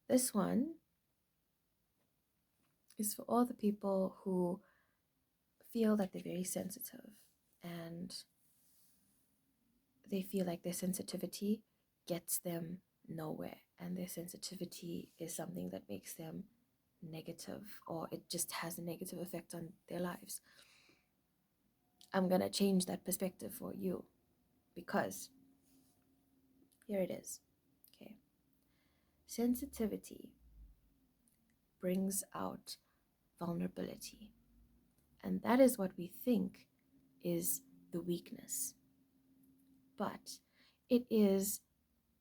This one is for all the people who feel that they're very sensitive and they feel like their sensitivity gets them nowhere, and their sensitivity is something that makes them negative, or it just has a negative effect on their lives. I'm gonna change that perspective for you, because here it is. Okay. Sensitivity brings out vulnerability, and that is what we think is the weakness. But it is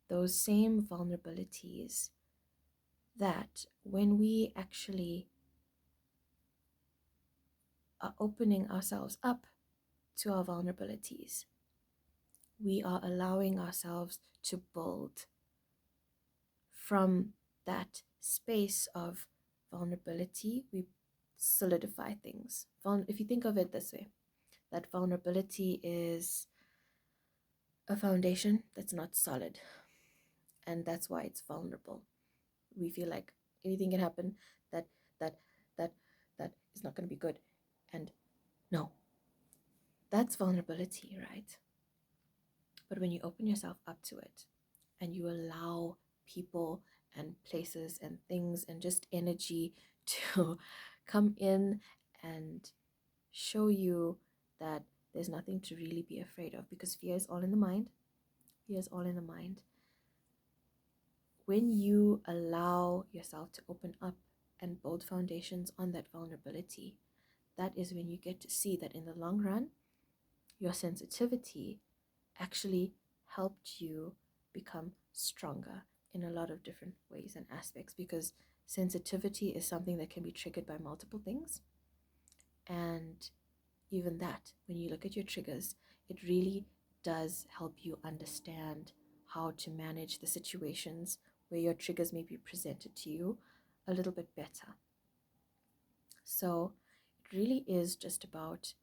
those same vulnerabilities that, when we actually are opening ourselves up to our vulnerabilities, we are allowing ourselves to build from that space of vulnerability. We solidify things. If you think of it this way, that vulnerability is a foundation that's not solid, and that's why it's vulnerable. We feel like anything can happen, that that that that is not going to be good. And no, that's vulnerability, right? But when you open yourself up to it and you allow people and places and things and just energy to come in and show you that there's nothing to really be afraid of, because fear is all in the mind. Fear is all in the mind. When you allow yourself to open up and build foundations on that vulnerability, that is when you get to see that in the long run, your sensitivity actually helped you become stronger in a lot of different ways and aspects, because sensitivity is something that can be triggered by multiple things. And even that, when you look at your triggers, it really does help you understand how to manage the situations where your triggers may be presented to you a little bit better. So it really is just about,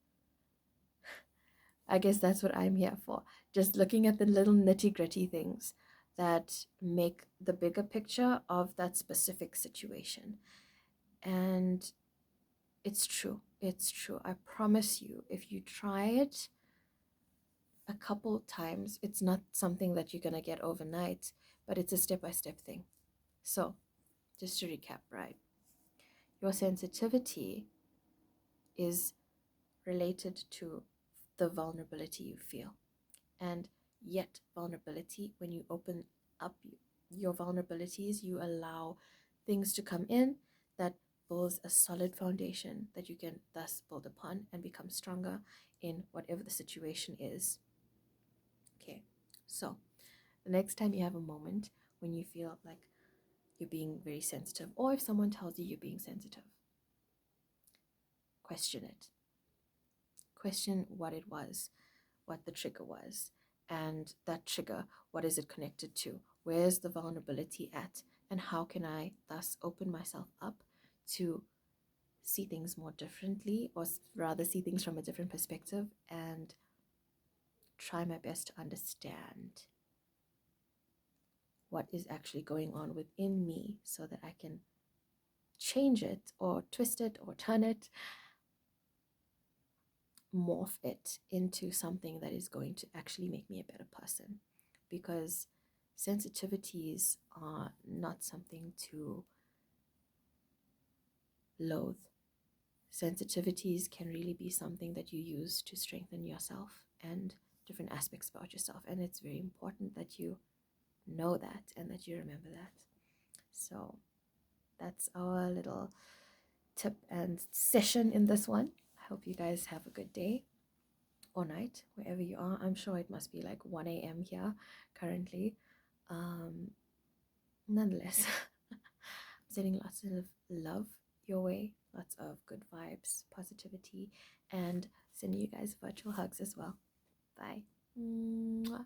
I guess that's what I'm here for, just looking at the little nitty-gritty things that make the bigger picture of that specific situation. And it's true. It's true. I promise you, if you try it a couple times, it's not something that you're going to get overnight, but it's a step-by-step thing. So, just to recap, right? Your sensitivity is related to the vulnerability you feel. And yet, vulnerability, when you open up your vulnerabilities, you allow things to come in that builds a solid foundation that you can thus build upon and become stronger in whatever the situation is. Okay, so the next time you have a moment when you feel like you're being very sensitive, or if someone tells you you're being sensitive, question it. Question what it was, what the trigger was, and that trigger, what is it connected to? Where's the vulnerability at? And how can I thus open myself up to see things more differently, or rather see things from a different perspective, and try my best to understand what is actually going on within me so that I can change it or twist it or turn it, morph it into something that is going to actually make me a better person. Because sensitivities are not something to loathe. Sensitivities can really be something that you use to strengthen yourself and different aspects about yourself. And it's very important that you know that and that you remember that. So that's our little tip and session in this one. I hope you guys have a good day or night wherever you are. I'm sure it must be like 1 a.m. here currently. Nonetheless, I'm sending lots of love your way, lots of good vibes, positivity, and sending you guys virtual hugs as well. Bye. Mwah.